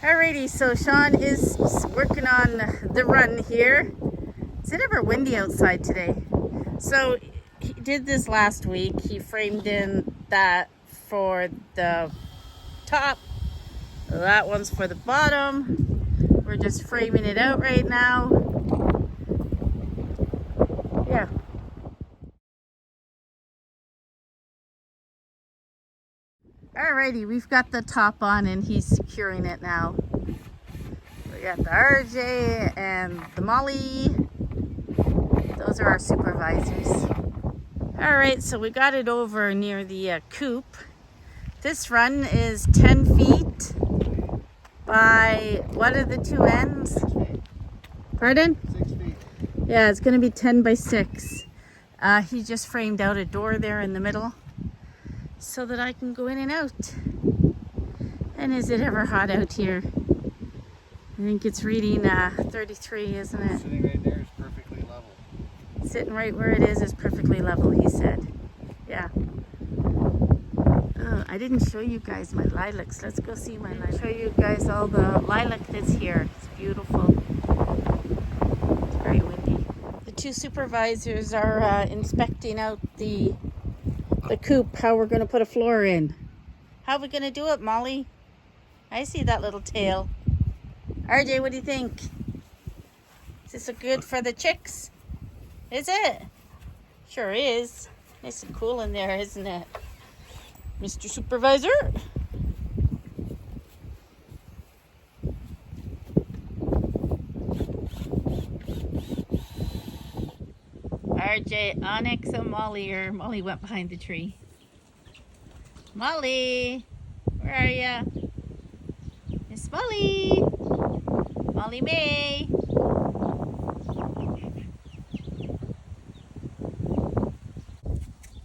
Alrighty, so Sean is working on the run here. Is it ever windy outside today? So he did this last week. He framed in that for the top. That one's for the bottom. We're just framing it out right now. Yeah. Alrighty, we've got the top on and he's securing it now. We got the RJ and the Molly. Those are our supervisors. Alright, so we got it over near the coop. This run is 10 feet by, what are the two ends? 6 feet. Pardon? 6 feet. Yeah, it's going to be 10 by 6. He just framed out a door there in the middle so that I can go in and out. And is it ever hot out here? I think it's reading 33, isn't it? Sitting right there is perfectly level. Sitting right where it is perfectly level, he said. Yeah. Oh, I didn't show you guys my lilacs. Let's go see my lilacs. Show you guys all the lilac that's here. It's beautiful. It's very windy. The two supervisors are inspecting out the coop, how we're going to put a floor in. How are we going to do it, Molly? I see that little tail. RJ, what do you think? Is this good for the chicks? Is it? Sure is. Nice and cool in there, isn't it? Mr. Supervisor? RJ, Onyx, and Molly, or Molly went behind the tree. Molly, where are ya? Miss Molly. Molly May.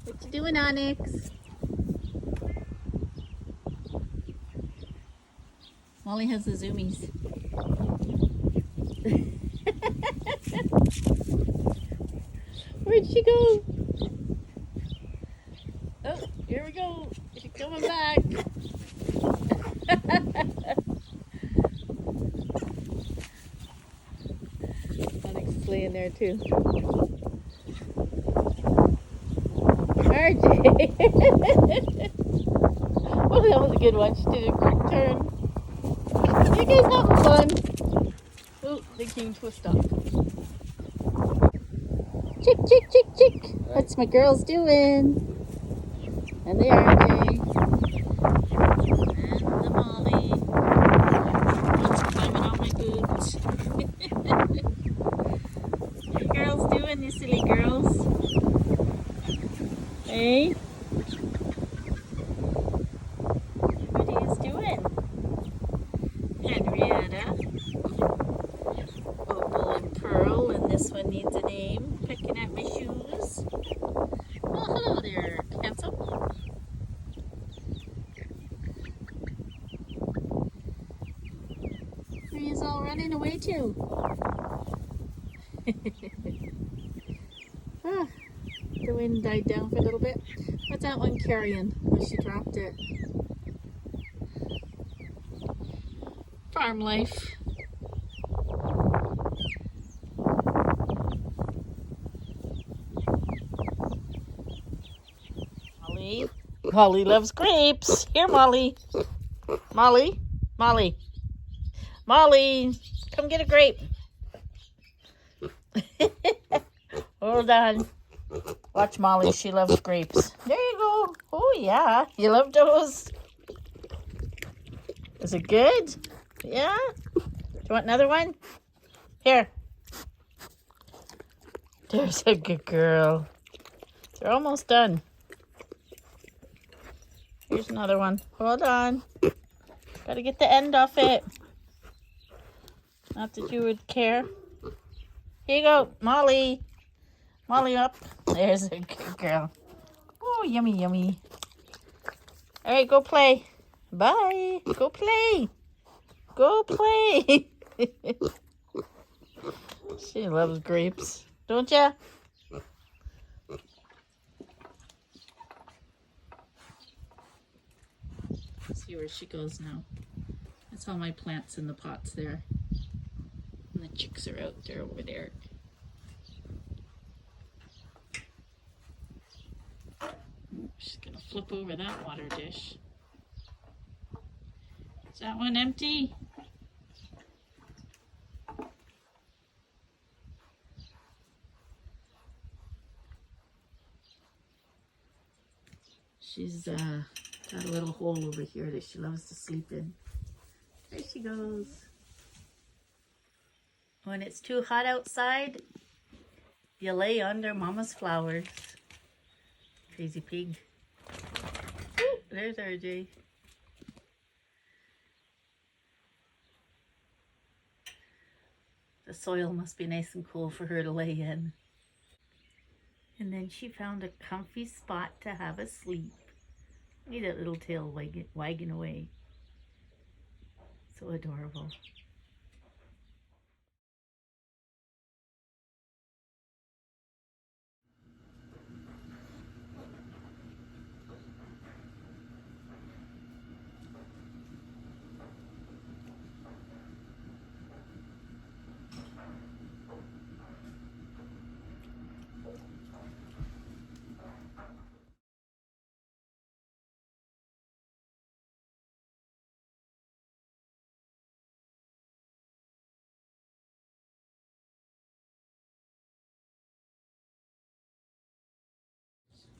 What you doing, Onyx? Molly has the zoomies. Where'd she go? Oh, here we go. She's coming back. Onyx is laying there too. RJ. Oh, that was a good one. She did a quick turn. You guys having fun? Oh, they came to a stop. Chick, chick, chick, chick. What's my girls doing? And the RJ. And the Molly. One's climbing on my boots. What you girls doing, you silly girls? Hey? What are you doing? Henrietta. Opal and Pearl, and this one needs a name. Picking at my shoes. Oh, hello there, handsome. He's all running away too. Ah, the wind died down for a little bit. What's that one carrying? Oh, she dropped it. Farm life. Molly. Molly loves grapes. Here, Molly. Molly. Molly. Molly. Come get a grape. Hold on. Watch Molly. She loves grapes. There you go. Oh, yeah. You love those? Is it good? Yeah? Do you want another one? Here. There's a good girl. They're almost done. Here's another one. Hold on. Gotta get the end off it. Not that you would care. Here you go, Molly. Molly up. There's a good girl. Oh, yummy, yummy. All right, go play. Bye. Go play. Go play. She loves grapes. Don't ya? See where she goes now. That's all my plants in the pots there. And the chicks are out there over there. She's gonna flip over that water dish. Is that one empty? She's got a little hole over here that she loves to sleep in. There she goes. When it's too hot outside, you lay under Mama's flowers. Crazy pig. Ooh, there's RJ. The soil must be nice and cool for her to lay in. And then she found a comfy spot to have a sleep. Look at that little tail wagging away. So adorable.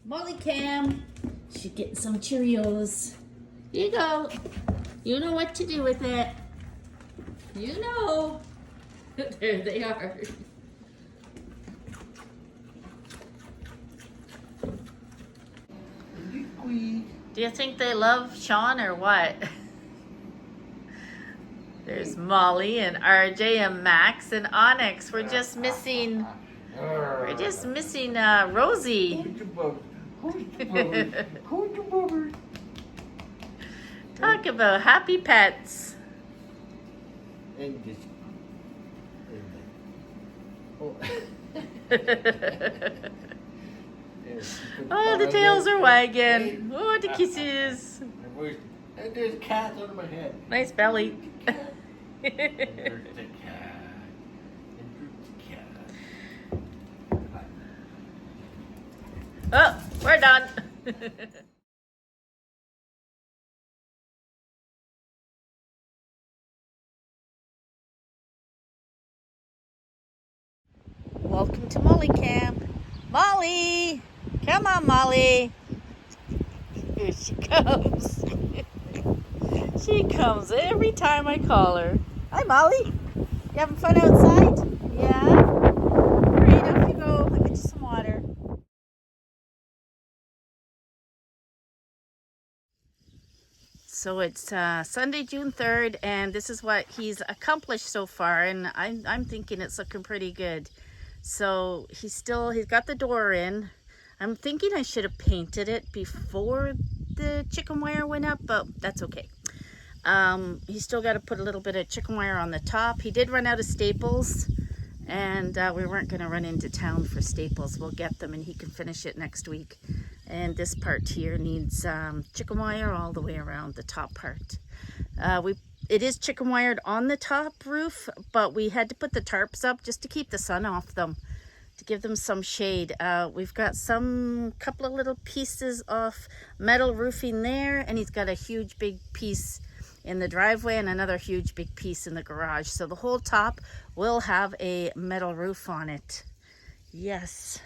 Molly Cam, she's getting some Cheerios. Here you go. You know what to do with it. You know. There they are. Do you think they love Sean or what? There's Molly and RJ and Max and Onyx. We're just missing Rosie. Talk about happy pets. Oh, the tails are wagging. Oh, the kisses. And there's cats under my head. Nice belly. And there's the cat. And there's the cat. Oh, we're done. Welcome to Molly Camp. Molly! Come on, Molly. Here she comes. She comes every time I call her. Hi, Molly. You having fun outside? Yeah? Great, off you go. I'll get you some water. So it's Sunday, June 3rd, and this is what he's accomplished so far, and I'm thinking it's looking pretty good. So he's got the door in. I'm thinking I should have painted it before the chicken wire went up, but that's okay. He's still got to put a little bit of chicken wire on the top. He did run out of staples, and we weren't going to run into town for staples. We'll get them and he can finish it next week. And this part here needs chicken wire all the way around the top part. It is chicken wired on the top roof, but we had to put the tarps up just to keep the sun off them, to give them some shade. We've got couple of little pieces of metal roofing there, and he's got a huge big piece in the driveway and another huge big piece in the garage. So the whole top will have a metal roof on it. Yes.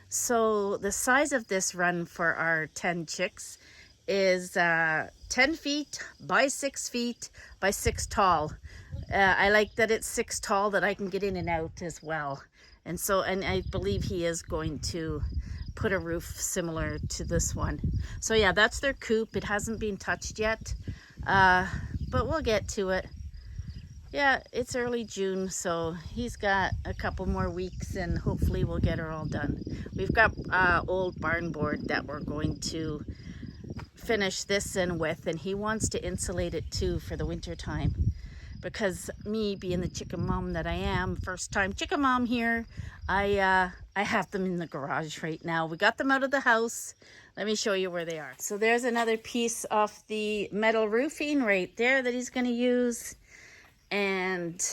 So the size of this run for our 10 chicks is 10 feet by 6 feet by 6 tall. I like that it's 6 tall, that I can get in and out as well. And I believe he is going to put a roof similar to this one. So yeah, that's their coop. It hasn't been touched yet, but we'll get to it. Yeah, it's early June, so he's got a couple more weeks and hopefully we'll get her all done. We've got old barn board that we're going to finish this in with, and he wants to insulate it too for the winter time, because me being the chicken mom that I am, first time chicken mom here, I I have them in the garage right now. We got them out of the house. Let me show you where they are. So there's another piece of the metal roofing right there that he's going to use. And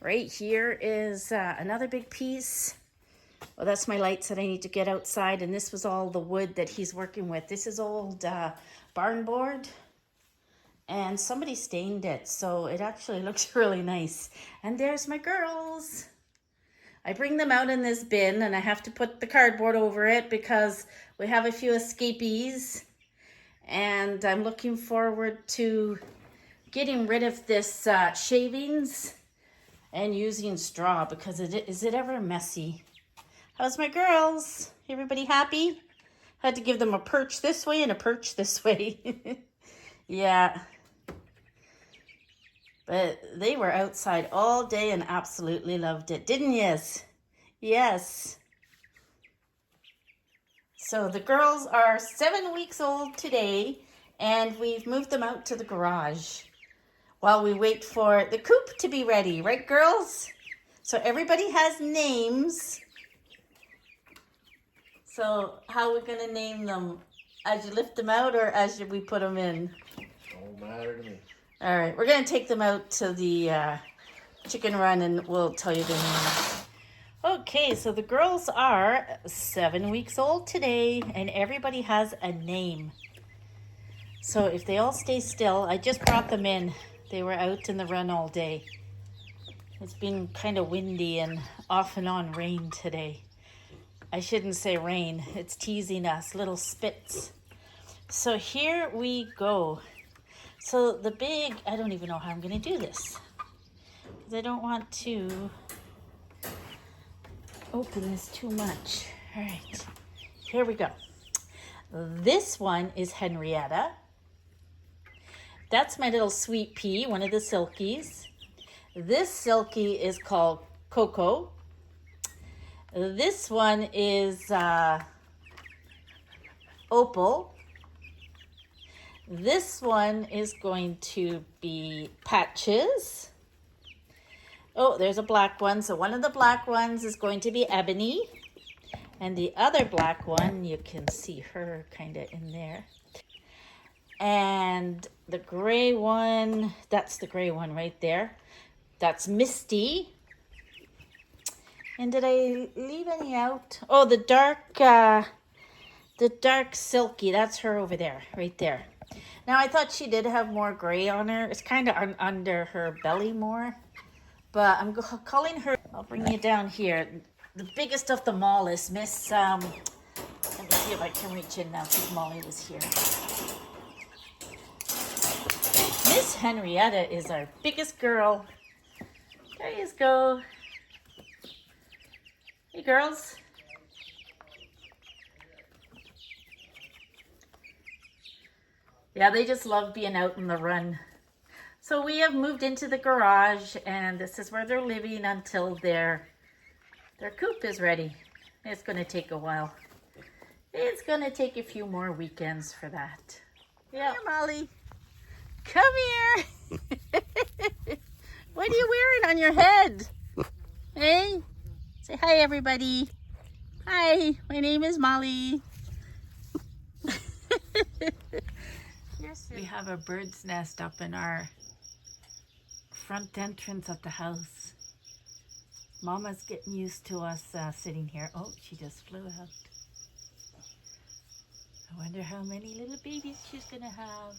right here is another big piece. Well, that's my lights that I need to get outside. And this was all the wood that he's working with. This is old barn board. And somebody stained it. So it actually looks really nice. And there's my girls. I bring them out in this bin and I have to put the cardboard over it because we have a few escapees. And I'm looking forward to getting rid of this shavings and using straw because is it ever messy? How's my girls? Everybody happy? Had to give them a perch this way and a perch this way. Yeah. But they were outside all day and absolutely loved it, didn't yous? Yes. So the girls are 7 weeks old today, and we've moved them out to the garage while we wait for the coop to be ready, right, girls? So everybody has names. So how are we going to name them? As you lift them out or as we put them in? Don't matter to me. All right, we're going to take them out to the chicken run and we'll tell you their names. Okay, so the girls are 7 weeks old today and everybody has a name. So if they all stay still, I just brought them in. They were out in the run all day. It's been kind of windy and off and on rain today. I shouldn't say rain, it's teasing us, little spits. So here we go. So the big, I don't even know how I'm going to do this. Because I don't want to open this too much. All right, here we go. This one is Henrietta. That's my little sweet pea, one of the silkies. This silky is called Coco. This one is Opal. This one is going to be Patches. Oh, there's a black one. So one of the black ones is going to be Ebony. And the other black one, you can see her kind of in there. And the gray one, that's the gray one right there. That's Misty. And did I leave any out? Oh, the dark silky, that's her over there, right there. Now, I thought she did have more gray on her. It's kind of under her belly more. But I'm calling her, I'll bring you down here. The biggest of them all is Miss, let me see if I can reach in now because Molly was here. Miss Henrietta is our biggest girl. There you go. Hey, girls. Yeah, they just love being out in the run. So we have moved into the garage and this is where they're living until their coop is ready. It's going to take a while. It's going to take a few more weekends for that. Yeah, Molly. Come here. What are you wearing on your head? Hey, say hi, everybody. Hi, my name is Molly. We have a bird's nest up in our front entrance of the house. Mama's getting used to us sitting here. Oh, she just flew out. I wonder how many little babies she's gonna have.